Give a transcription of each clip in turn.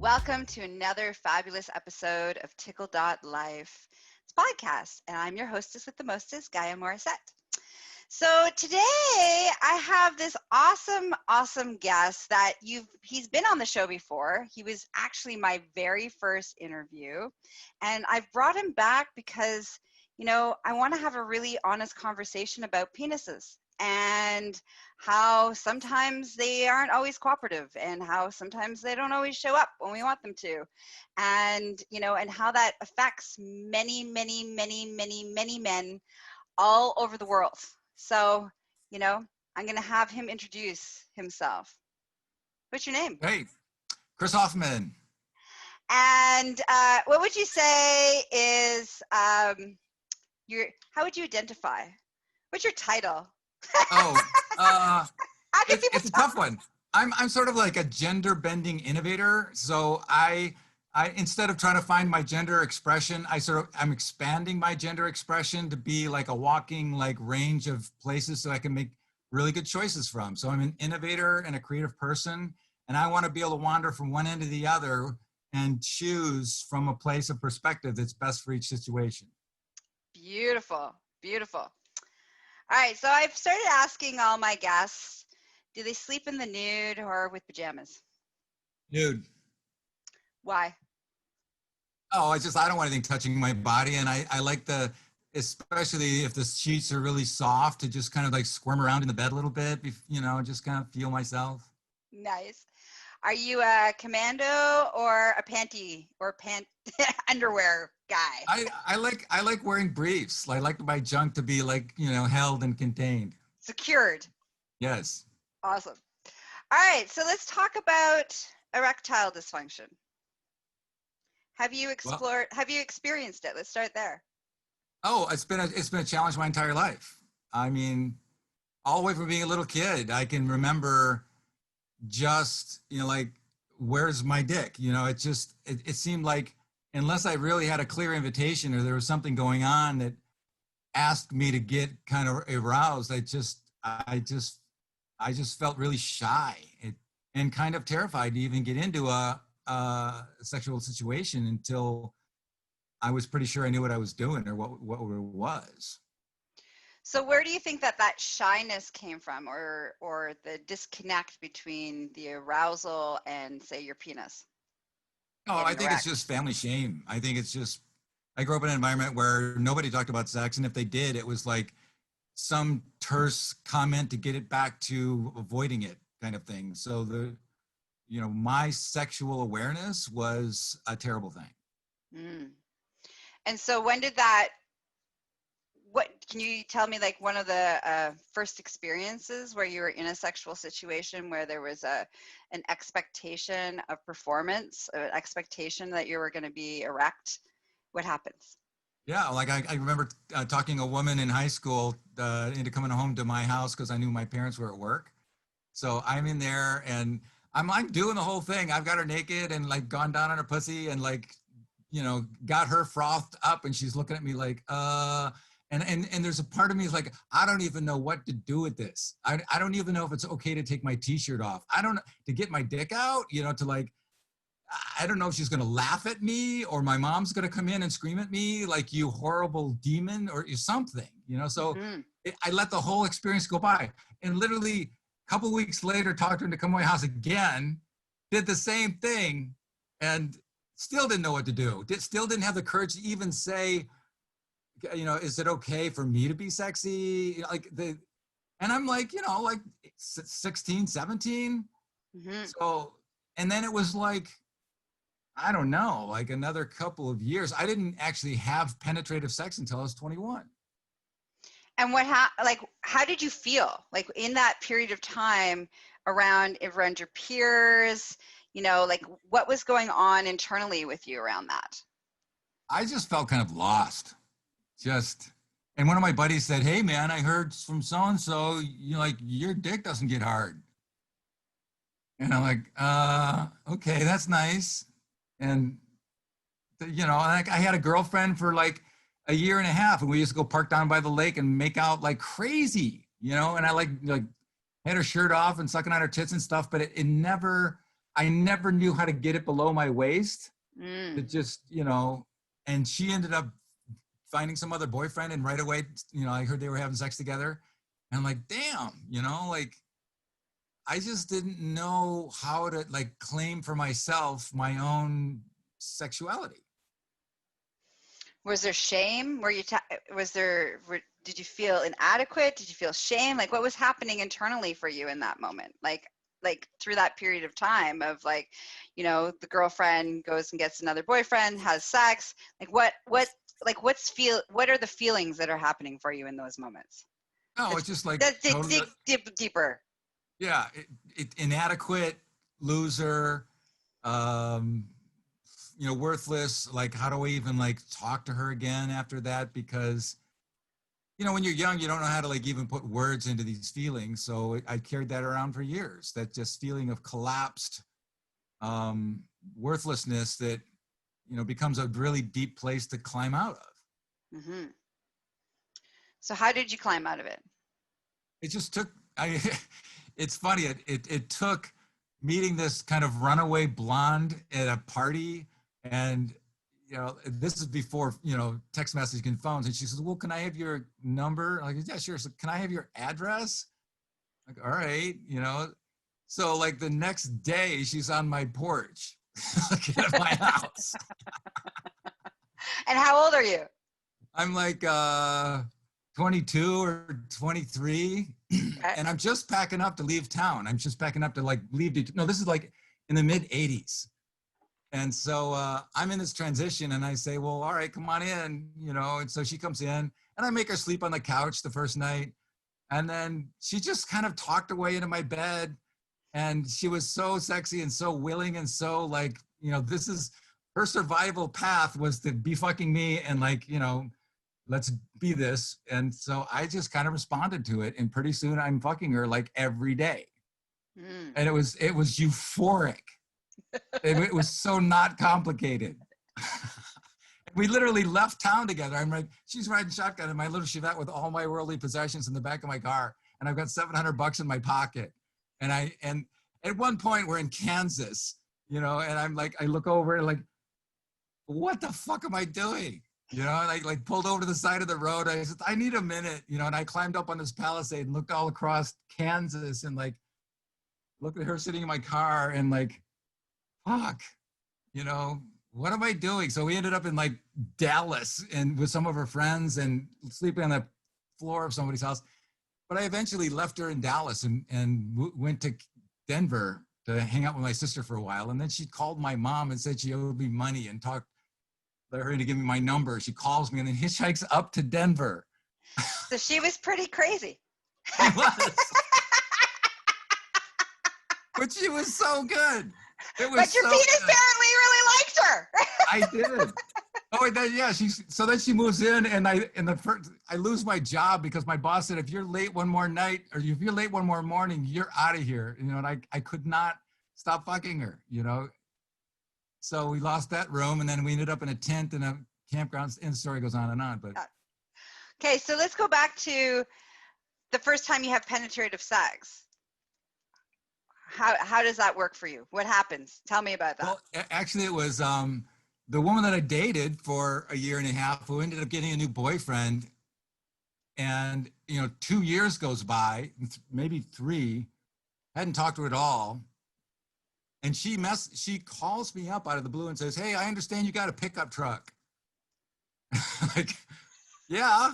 Welcome to another fabulous episode of Tickle.Life. It's a podcast, and I'm your hostess with the mostest, Gaia Morissette. So today I have this awesome guest that he's been on the show before. He was actually my very first interview, and I've brought him back because, I want to have a really honest conversation about penises and how sometimes they aren't always cooperative and how sometimes they don't always show up when we want them to. And, and how that affects many men all over the world. So, I'm going to have him introduce himself. What's your name? Hey, Chris Hoffmann. And what would you say is how would you identify? What's your title? It's a tough one. I'm sort of like a gender bending innovator. So I instead of trying to find my gender expression, I'm expanding my gender expression to be like a walking range of places so I can make really good choices from. So I'm an innovator and a creative person, and I want to be able to wander from one end to the other and choose from a place of perspective that's best for each situation. Beautiful. All right, so I've started asking all my guests, do they sleep in the nude or with pajamas? Nude. Why? Oh, I don't want anything touching my body, and I like especially if the sheets are really soft, to just kind of squirm around in the bed a little bit, just kind of feel myself. Nice. Are you a commando or a panty or underwear guy? I like wearing briefs. I like my junk to be held and contained. Secured. Yes. Awesome. All right, so let's talk about erectile dysfunction. Have you experienced it? Let's start there. Oh, it's been a challenge my entire life. I mean, all the way from being a little kid, I can remember just, where's my dick? It seemed like unless I really had a clear invitation or there was something going on that asked me to get kind of aroused, I just felt really shy and kind of terrified to even get into a sexual situation until I was pretty sure I knew what I was doing or what it was. So where do you think that shyness came from, or the disconnect between the arousal and, say, your penis? Oh, I think it's just family shame. I think it's just, I grew up in an environment where nobody talked about sex, and if they did, it was like some terse comment to get it back to avoiding it kind of thing. So my sexual awareness was a terrible thing. Mm. And so when did what can you tell me, one of the first experiences where you were in a sexual situation where there was an expectation of performance, an expectation that you were going to be erect? What happens? Yeah, I remember talking a woman in high school into coming home to my house because I knew my parents were at work. So I'm in there and I'm doing the whole thing. I've got her naked and gone down on her pussy and got her frothed up, and she's looking at me and there's a part of me is I don't even know what to do with this. I don't even know if it's okay to take my t-shirt off. I don't know, to get my dick out, I don't know if she's going to laugh at me or my mom's going to come in and scream at me you horrible demon or something, so I let the whole experience go by, and literally a couple weeks later talked to her to come to my house again, did the same thing, and still didn't know what to do. Still didn't have the courage to even say, is it okay for me to be sexy? And I'm 16, 17. Mm-hmm. So, and then it was I don't know, another couple of years. I didn't actually have penetrative sex until I was 21. And how did you feel in that period of time around your peers? What was going on internally with you around that? I just felt kind of lost. And one of my buddies said, "Hey man, I heard from so-and-so, your dick doesn't get hard." And I'm okay, that's nice. And, I had a girlfriend for a year and a half, and we used to go park down by the lake and make out like crazy, and I had her shirt off and sucking on her tits and stuff, but it never, I never knew how to get it below my waist. Mm. It just, and she ended up finding some other boyfriend, and right away, I heard they were having sex together. And I'm like, damn, like I just didn't know how to like claim for myself my own sexuality. Was there shame? Did you feel inadequate? Did you feel shame? Like what was happening internally for you in that moment? Like through that period of time of like, the girlfriend goes and gets another boyfriend, has sex. Like what are the feelings that are happening for you in those moments? No, it's just like Let's totally, dig deeper. yeah, inadequate, loser, um, worthless. Like, how do I even like talk to her again after that? Because, when you're young, you don't know how to like even put words into these feelings. So I carried that around for years. That just feeling of collapsed worthlessness that, becomes a really deep place to climb out of. Mm-hmm. So how did you climb out of it? It just took, it's funny. It took meeting this kind of runaway blonde at a party. And, this is before, text messaging and phones. And she says, well, can I have your number? I'm like, yeah, sure. So can I have your address? Like, all right, So like the next day she's on my porch, like at my house. And how old are you? I'm like 22 or 23. Okay. And I'm just packing up to leave town. I'm just packing up to like leave. No, this is like in the mid 80s. And so I'm in this transition and I say, well, all right, come on in, and so she comes in and I make her sleep on the couch the first night. And then she just kind of talked her way into my bed. And she was so sexy and so willing and so like, this is her survival path was to be fucking me and like, let's be this. And so I just kind of responded to it. And pretty soon I'm fucking her like every day. Mm. And it was euphoric. It was so not complicated. We literally left town together. I'm like, she's riding shotgun in my little Chevette with all my worldly possessions in the back of my car. And I've got $700 in my pocket. And at one point we're in Kansas, and I'm like, I look over and like, what the fuck am I doing? And I like pulled over to the side of the road. I said, I need a minute, and I climbed up on this palisade and looked all across Kansas and like, looked at her sitting in my car and like, fuck, what am I doing? So we ended up in like Dallas and with some of her friends and sleeping on the floor of somebody's house. But I eventually left her in Dallas and went to Denver to hang out with my sister for a while. And then she called my mom and said she owed me money and let her to give me my number. She calls me and then hitchhikes up to Denver. So she was pretty crazy. She was. But she was so good. It was but your so penis good. apparently really liked her. I did. Oh, and then yeah, then she moves in, and I lose my job because my boss said if you're late one more night or if you're late one more morning, you're out of here. And I could not stop fucking her. So we lost that room, and then we ended up in a tent in a campground. And the story goes on and on. But okay, so let's go back to the first time you have penetrative sex. How does that work for you? What happens? Tell me about that. Well, actually, it was the woman that I dated for a year and a half who ended up getting a new boyfriend. And, 2 years goes by, maybe 3, hadn't talked to her at all. And she calls me up out of the blue and says, hey, I understand you got a pickup truck. Like, yeah,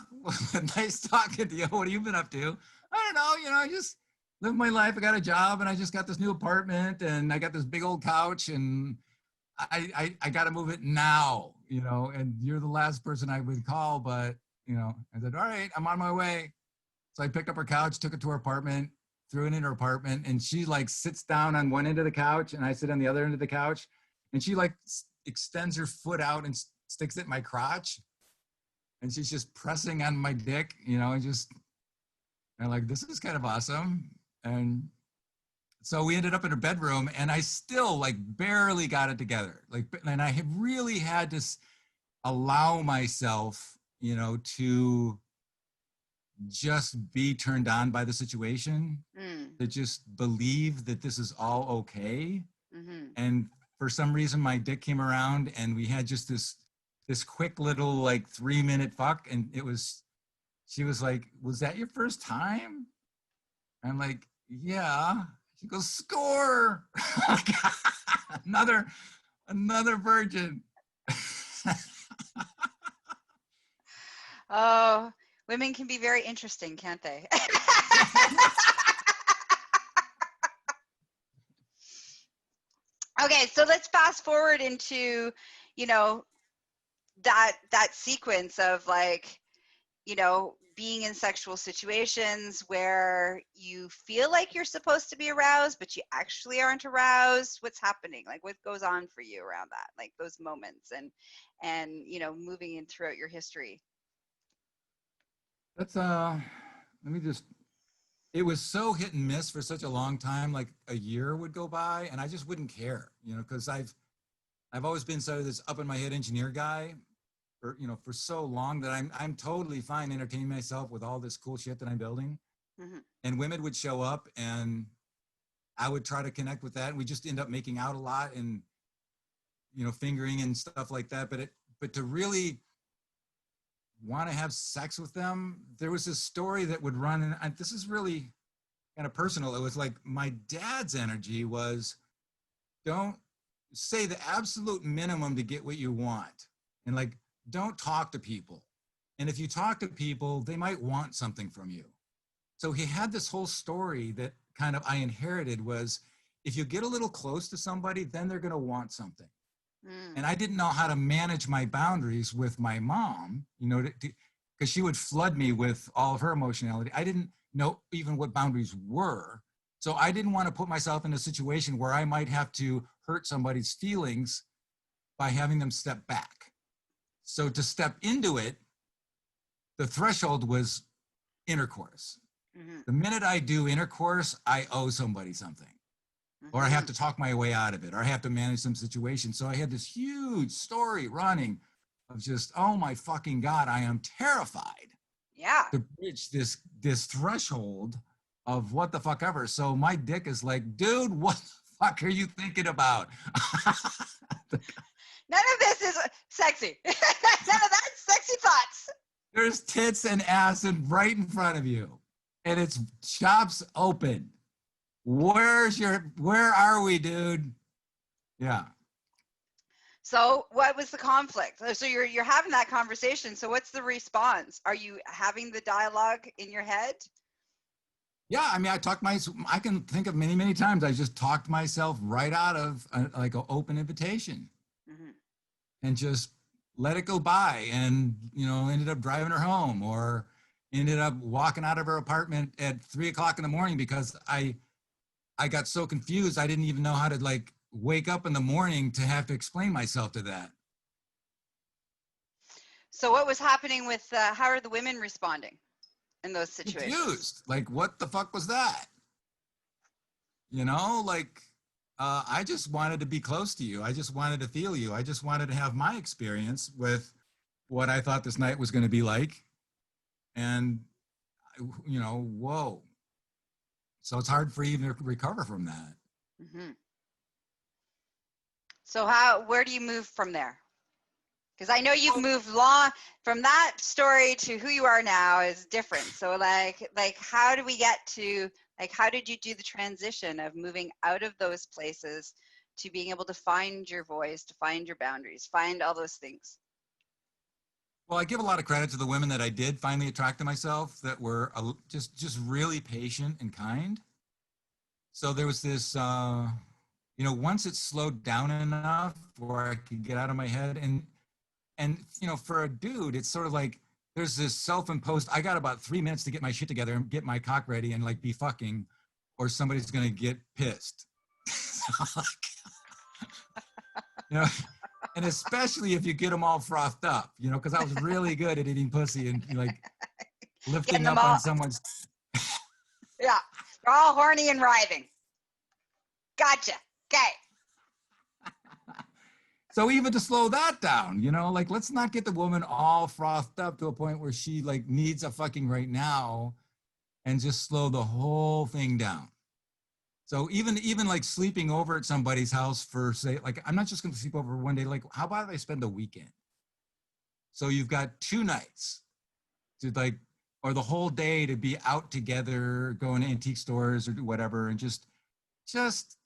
nice talking to you. What have you been up to? I don't know, I just live my life. I got a job and I just got this new apartment and I got this big old couch and I got to move it now, and you're the last person I would call, but, I said, all right, I'm on my way. So I picked up her couch, took it to her apartment, threw it in her apartment, and she like sits down on one end of the couch and I sit on the other end of the couch, and she like extends her foot out and sticks it in my crotch. And she's just pressing on my dick, and like, this is kind of awesome. And so we ended up in her bedroom and I still like barely got it together. Like, and I have really had to allow myself, to just be turned on by the situation, to just believe that this is all okay. Mm-hmm. And for some reason, my dick came around, and we had just this quick little like 3-minute fuck, and she was like, "Was that your first time?" I'm like, "Yeah." She goes, "Score!" another another virgin. Oh, women can be very interesting, can't they? Okay, so let's fast forward into, you know, that sequence of like, being in sexual situations where you feel like you're supposed to be aroused, but you actually aren't aroused. What's happening? Like, what goes on for you around that? Like those moments and moving in throughout your history. That's let me just it was so hit and miss for such a long time. Like a year would go by and I just wouldn't care, because I've always been sort of this up in my head engineer guy for so long that I'm totally fine entertaining myself with all this cool shit that I'm building. Mm-hmm. And women would show up and I would try to connect with that, and we just end up making out a lot and fingering and stuff like that. But to really want to have sex with them, there was this story that would run, and this is really kind of personal. It was like my dad's energy was, don't say the absolute minimum to get what you want, and like don't talk to people, and if you talk to people they might want something from you. So he had this whole story that kind of I inherited was, if you get a little close to somebody then they're going to want something. Mm. And I didn't know how to manage my boundaries with my mom, because she would flood me with all of her emotionality. I didn't know even what boundaries were. So I didn't want to put myself in a situation where I might have to hurt somebody's feelings by having them step back. So to step into it, the threshold was intercourse. Mm-hmm. The minute I do intercourse, I owe somebody something. Or I have to talk my way out of it, or I have to manage some situation. So I had this huge story running of just, oh my fucking God, I am terrified Yeah. to bridge this threshold of what the fuck ever. So my dick is like, dude, what the fuck are you thinking about? None of this is sexy. None of that's sexy thoughts. There's tits and ass and right in front of you, and it's shops open. Where are we, dude? Yeah. So what was the conflict? So you're having that conversation. So what's the response? Are you having the dialogue in your head? Yeah, I mean, I can think of many, many times I just talked myself right out of like an open invitation, Mm-hmm. and just let it go by, and ended up driving her home, or ended up walking out of her apartment at 3 o'clock in the morning because I got so confused I didn't even know how to like wake up in the morning to have to explain myself to that. So what was happening with how are the women responding in those situations? Confused, like what the fuck was that? Like I just wanted to be close to you. I just wanted to feel you. I just wanted to have my experience with what I thought this night was going to be like. And, whoa. So it's hard for you to recover from that. Mm-hmm. So where do you move from there? Because I know you've moved long from that story to who you are now is different. So like how do we get to, like, how did you do the transition of moving out of those places to being able to find your voice, to find your boundaries, find all those things? Well, I give a lot of credit to the women that I did finally attract to myself that were just really patient and kind. So there was this, once it slowed down enough where I could get out of my head, and for a dude, it's sort of like there's this self-imposed, I got about 3 minutes to get my shit together and get my cock ready and like be fucking, or somebody's gonna get pissed. you know, and especially if you get them all frothed up, because I was really good at eating pussy and like lifting up on someone's. Yeah, they're all horny and writhing. Gotcha. Okay. So even to slow that down, like let's not get the woman all frothed up to a point where she like needs a fucking right now, and just slow the whole thing down. So even like sleeping over at somebody's house for, say, like, I'm not just going to sleep over one day. Like, how about I spend a weekend? So you've got 2 nights to, like, or the whole day to be out together, going to antique stores or do whatever, and just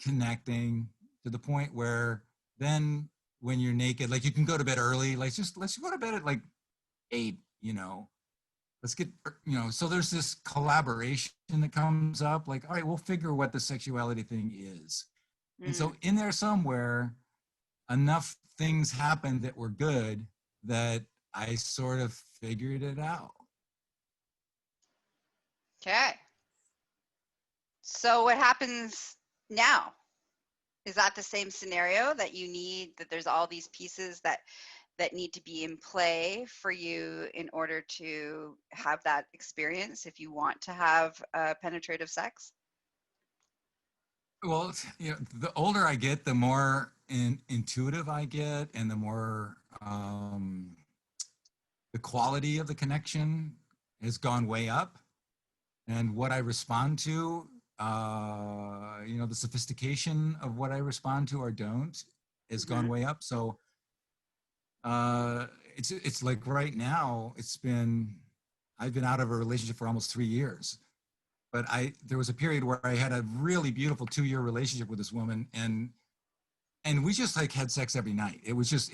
connecting to the point where then when you're naked, like, you can go to bed early. Like, just let's go to bed at like 8. Let's get, so there's this collaboration that comes up, like, all right, we'll figure what the sexuality thing is. And so in there somewhere, enough things happened that were good that I sort of figured it out. Okay. So what happens now? Is that the same scenario that you need, that there's all these pieces that need to be in play for you in order to have that experience if you want to have penetrative sex? Well, the older I get, the more intuitive I get, and the more the quality of the connection has gone way up, and what I respond to, the sophistication of what I respond to or don't has gone way up. So it's like right now, I've been out of a relationship for almost 3 years. But there was a period where I had a really beautiful 2-year relationship with this woman, and we just like had sex every night. It was just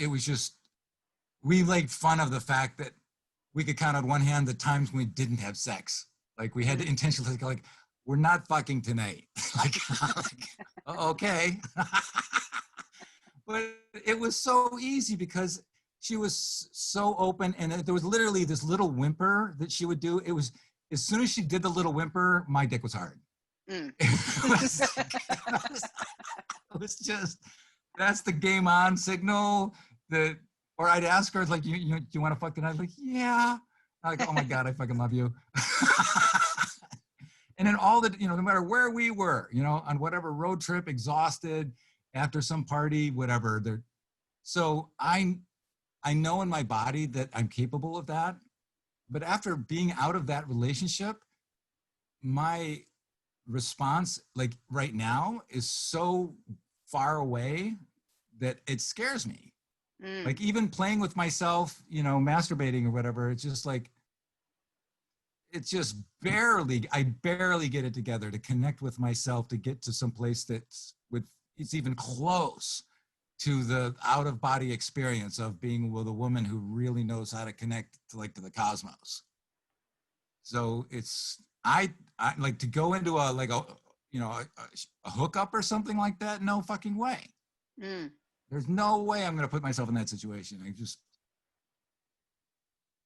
we made fun of the fact that we could count on one hand the times we didn't have sex. Like, we had to intentionally go, like, we're not fucking tonight. like okay. But it was so easy because she was so open, and there was literally this little whimper that she would do. It was, as soon as she did the little whimper, my dick was hard. It was just, that's the game on signal. Or I'd ask her, like, you want to fuck tonight? Like, yeah. I'm like, oh my God, I fucking love you. And then no matter where we were, on whatever road trip, exhausted, after some party, whatever. So I know in my body that I'm capable of that. But after being out of that relationship, my response, like right now, is so far away that it scares me. Like, even playing with myself, masturbating or whatever, it's just like, I barely get it together to connect with myself, to get to some place it's even close to the out of body experience of being with a woman who really knows how to connect to the cosmos. So I like to go into a hookup or something like that. No fucking way. There's no way I'm going to put myself in that situation. I just,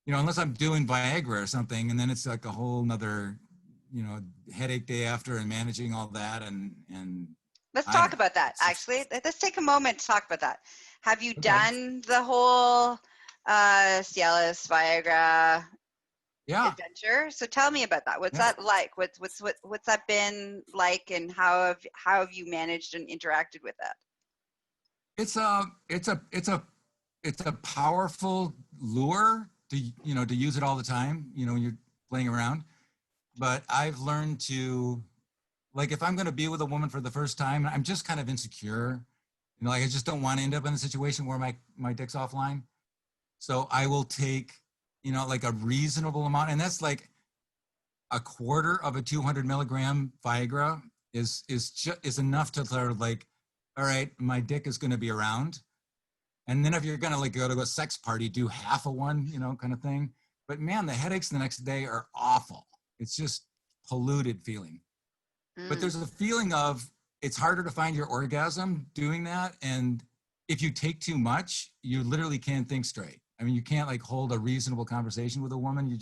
unless I'm doing Viagra or something, and then it's like a whole nother, headache day after, and managing all that. And let's talk about that. Actually, let's take a moment to talk about that. Have you done the whole Cialis, Viagra adventure? So tell me about that. What's that like? What's that been like, and how have you managed and interacted with that? It's a powerful lure to use it all the time, when you're playing around. But I've learned to, like, if I'm going to be with a woman for the first time, I'm just kind of insecure, like, I just don't want to end up in a situation where my dick's offline. So I will take, like, a reasonable amount, and that's like a quarter of a 200 milligram Viagra is enough to sort of like, all right, my dick is going to be around. And then if you're going to like go to a sex party, do half of one, kind of thing. But man, the headaches the next day are awful. It's just polluted feeling. But there's a feeling of, it's harder to find your orgasm doing that. And if you take too much, you literally can't think straight. I mean, you can't like hold a reasonable conversation with a woman.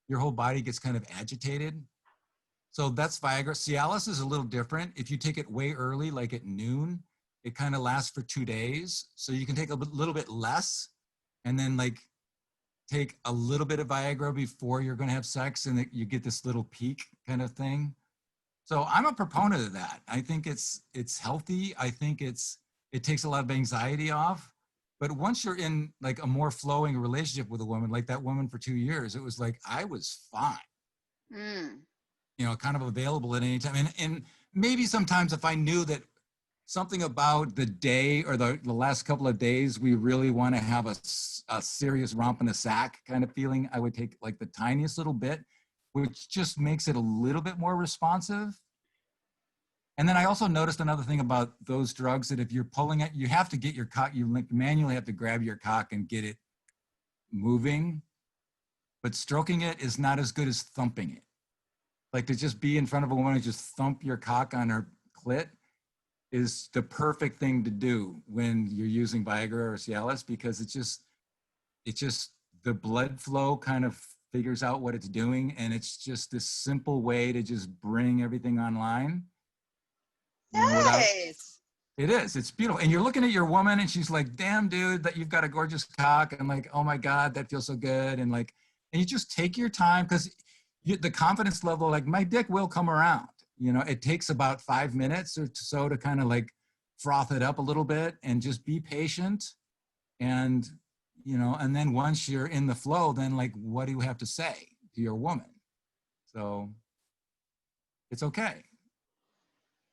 Your whole body gets kind of agitated. So that's Viagra. Cialis is a little different. If you take it way early, like at noon, it kind of lasts for 2 days. So you can take a little bit less, and then like take a little bit of Viagra before you're going to have sex, and you get this little peak kind of thing. So I'm a proponent of that. I think it's healthy. I think it takes a lot of anxiety off. But once you're in like a more flowing relationship with a woman, like that woman for 2 years, it was like I was fine. Kind of available at any time. And maybe sometimes if I knew that something about the day or the last couple of days, we really want to have a serious romp in the sack kind of feeling, I would take like the tiniest little bit, which just makes it a little bit more responsive. And then I also noticed another thing about those drugs, that if you're pulling it, you have to get your cock, you manually have to grab your cock and get it moving. But stroking it is not as good as thumping it. Like to just be in front of a woman and just thump your cock on her clit is the perfect thing to do when you're using Viagra or Cialis, because it's just the blood flow kind of figures out what it's doing, and it's just this simple way to just bring everything online. Without Nice. it is, it's beautiful. And you're looking at your woman and she's like, damn dude, that you've got a gorgeous cock. And I'm like, oh my God, that feels so good. And like, and you just take your time, because the confidence level, like my dick will come around. It takes about 5 minutes or so to kind of like froth it up a little bit and just be patient. And, and then once you're in the flow, then like, what do you have to say to your woman? So it's okay.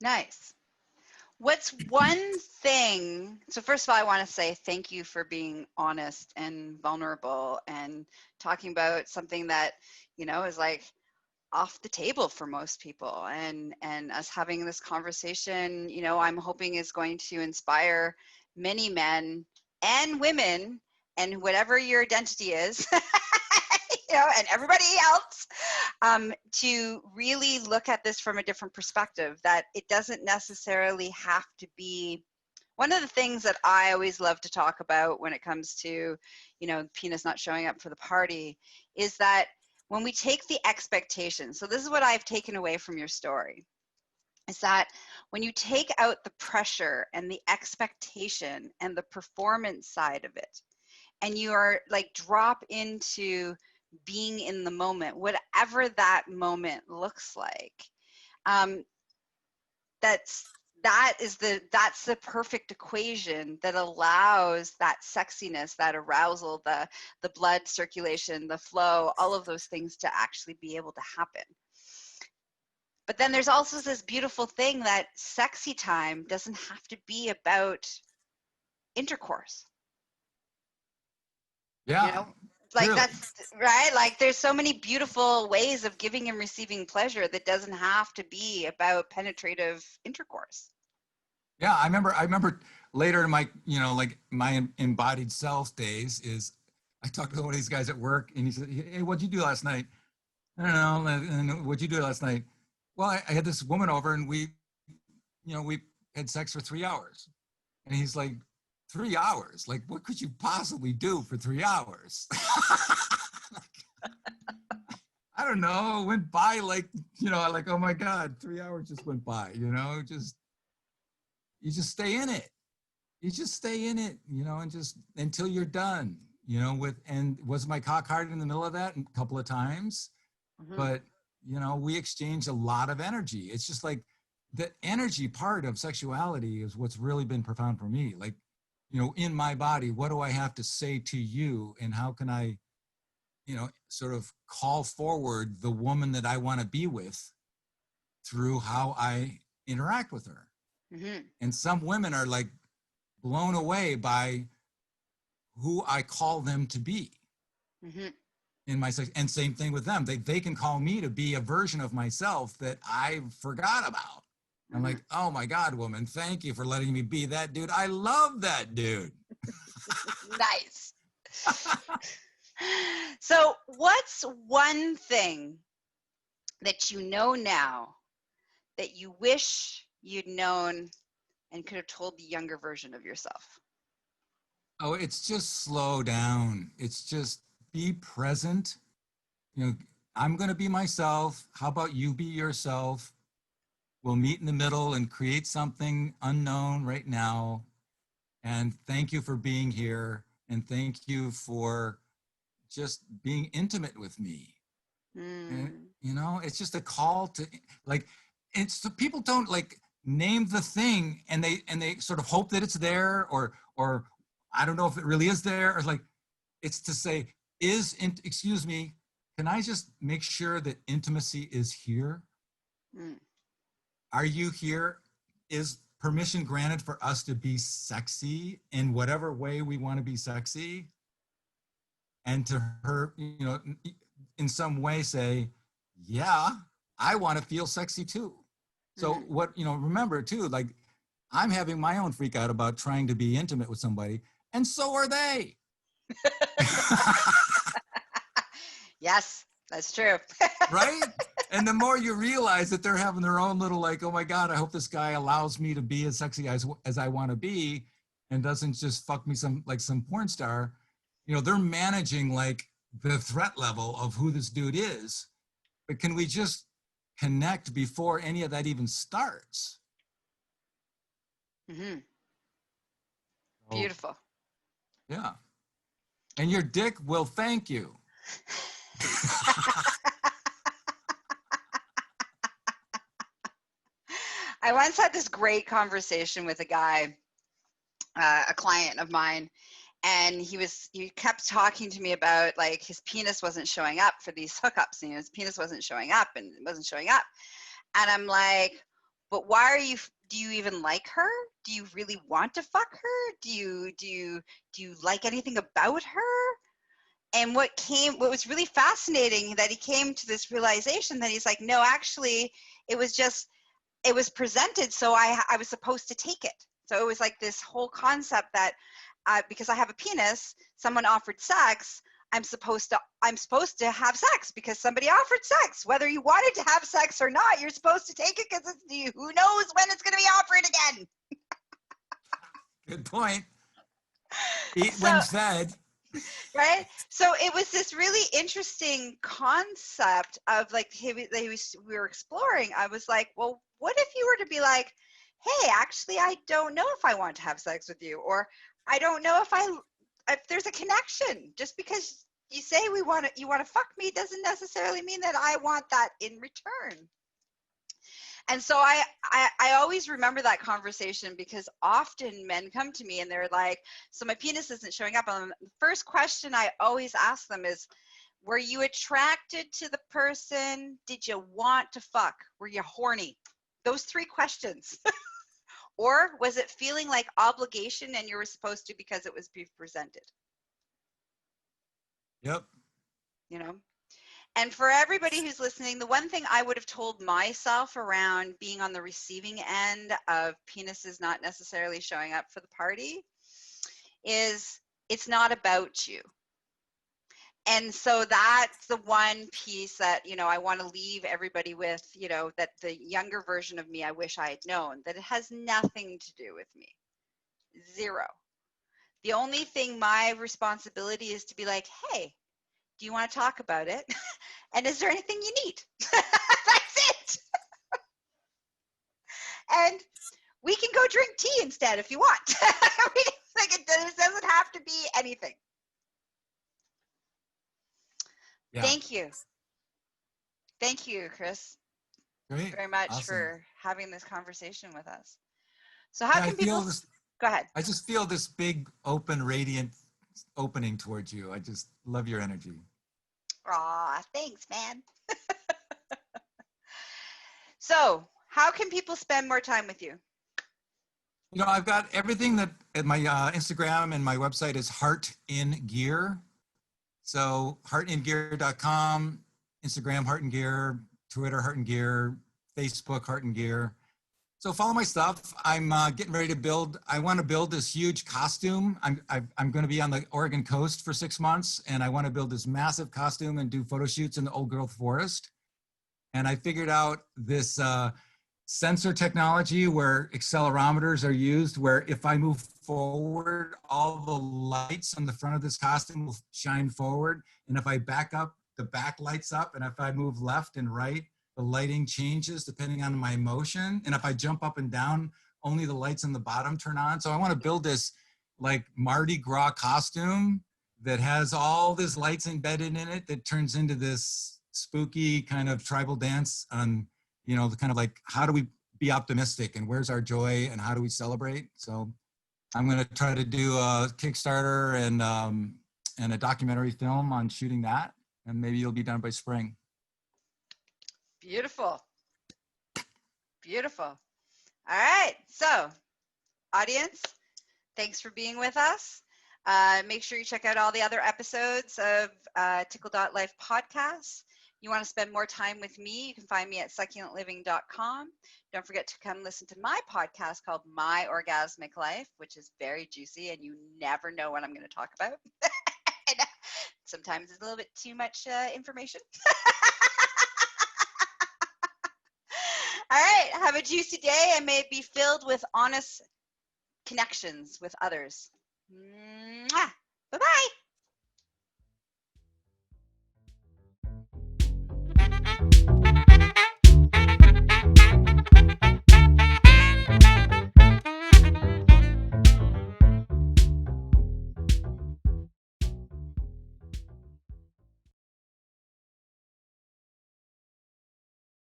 Nice. What's one thing? So, first of all, I want to say thank you for being honest and vulnerable and talking about something that, is like off the table for most people. And us having this conversation, I'm hoping is going to inspire many men and women and whatever your identity is, and everybody else, to really look at this from a different perspective, that it doesn't necessarily have to be. One of the things that I always love to talk about when it comes to, penis not showing up for the party, is that when we take the expectation, so this is what I've taken away from your story, is that when you take out the pressure and the expectation and the performance side of it, and you are like drop into being in the moment, whatever that moment looks like, that's the perfect equation that allows that sexiness, that arousal, the blood circulation, the flow, all of those things to actually be able to happen. But then there's also this beautiful thing that sexy time doesn't have to be about intercourse. Yeah. Like Really. that's right. Like there's so many beautiful ways of giving and receiving pleasure that doesn't have to be about penetrative intercourse. Yeah, I remember later in my, like my embodied self days is I talked to one of these guys at work and he said, hey, what'd you do last night? I don't know. And what'd you do last night? Well, I had this woman over and we had sex for 3 hours. And he's like, 3 hours? Like, what could you possibly do for 3 hours? I don't know. It went by like, like, oh my God, 3 hours just went by, you just stay in it. You just stay in it, and just until you're done, and was my cock hard in the middle of that? A couple of times, but, we exchanged a lot of energy. It's just like the energy part of sexuality is what's really been profound for me. Like, in my body, what do I have to say to you? And how can I, sort of call forward the woman that I want to be with through how I interact with her? Mm-hmm. And some women are like blown away by who I call them to be. Mm-hmm. In my sex, and same thing with them. They can call me to be a version of myself that I forgot about. Mm-hmm. I'm like, oh my God, woman, thank you for letting me be that dude. I love that dude. Nice. So what's one thing that you know now that you wish you'd known and could have told the younger version of yourself? Oh, it's just slow down. It's just be present. I'm going to be myself. How about you be yourself? We'll meet in the middle and create something unknown right now. And thank you for being here. And thank you for just being intimate with me. And, it's just a call to like, it's the people don't like name the thing and they sort of hope that it's there or I don't know if it really is there, or like, it's to say, excuse me, can I just make sure that intimacy is here? Mm. are you here? Is permission granted for us to be sexy in whatever way we want to be sexy? And to her, in some way say, yeah, I want to feel sexy too. So what, remember too, like I'm having my own freak out about trying to be intimate with somebody, and so are they. Yes, that's true. Right? And the more you realize that they're having their own little like, oh my God, I hope this guy allows me to be as sexy as I want to be and doesn't just fuck me some porn star, they're managing like the threat level of who this dude is. But can we just connect before any of that even starts? Mm-hmm. So, Beautiful. yeah. And your dick will thank you. I once had this great conversation with a guy, a client of mine, and he kept talking to me about like his penis wasn't showing up for these hookups, and his penis wasn't showing up and it wasn't showing up. And I'm like, but do you even like her? Do you really want to fuck her? Do you like anything about her? And what was really fascinating that he came to this realization that he's like, no, actually, it was presented, so I was supposed to take it. So it was like this whole concept that because I have a penis, someone offered sex, I'm supposed to have sex because somebody offered sex. Whether you wanted to have sex or not, you're supposed to take it because who knows when it's going to be offered again. Good point. Eat So, when fed. right? So it was this really interesting concept of like we were exploring. I was like, well, what if you were to be like, hey, actually, I don't know if I want to have sex with you, or I don't know if there's a connection. Just because you say you want to fuck me doesn't necessarily mean that I want that in return. And so I always remember that conversation because often men come to me and they're like, so my penis isn't showing up. And the first question I always ask them is, were you attracted to the person? Did you want to fuck? Were you horny? Those three questions. Or was it feeling like obligation and you were supposed to because it was being presented? Yep. And for everybody who's listening, the one thing I would have told myself around being on the receiving end of penises not necessarily showing up for the party is it's not about you. And so that's the one piece that, I want to leave everybody with, that the younger version of me, I wish I had known, that it has nothing to do with me. Zero. The only thing my responsibility is to be like, hey, do you want to talk about it? And is there anything you need? That's it. And we can go drink tea instead if you want. It doesn't have to be anything. Yeah. Thank you. Thank you, Chris. Great. Very much awesome. For having this conversation with us. So how can people... Go ahead. I just feel this big, open, radiant opening towards you. I just love your energy. Aw, thanks, man. So, how can people spend more time with you? I've got everything that at my Instagram and my website is Heart in Gear. So heartingear.com, Instagram Heart in Gear, Twitter Heart in Gear, Facebook Heart in Gear. So follow my stuff. I'm getting ready to build. I want to build this huge costume. I'm going to be on the Oregon coast for 6 months, and I want to build this massive costume and do photo shoots in the old growth forest. And I figured out this sensor technology where accelerometers are used, where if I move forward, all the lights on the front of this costume will shine forward. And if I back up, the back lights up. And if I move left and right, the lighting changes depending on my motion. And if I jump up and down, only the lights on the bottom turn on. So I want to build this like Mardi Gras costume that has all this lights embedded in it that turns into this spooky kind of tribal dance on, the kind of like, how do we be optimistic and where's our joy and how do we celebrate? So I'm going to try to do a Kickstarter and a documentary film on shooting that. And maybe it'll be done by spring. Beautiful. Beautiful. All right. So, audience, thanks for being with us. Make sure you check out all the other episodes of Tickle.Life podcast. You want to spend more time with me, you can find me at succulentliving.com. Don't forget to come listen to my podcast called My Orgasmic Life, which is very juicy and you never know what I'm going to talk about. Sometimes it's a little bit too much information. All right. Have a juicy day and may it be filled with honest connections with others. Bye-bye.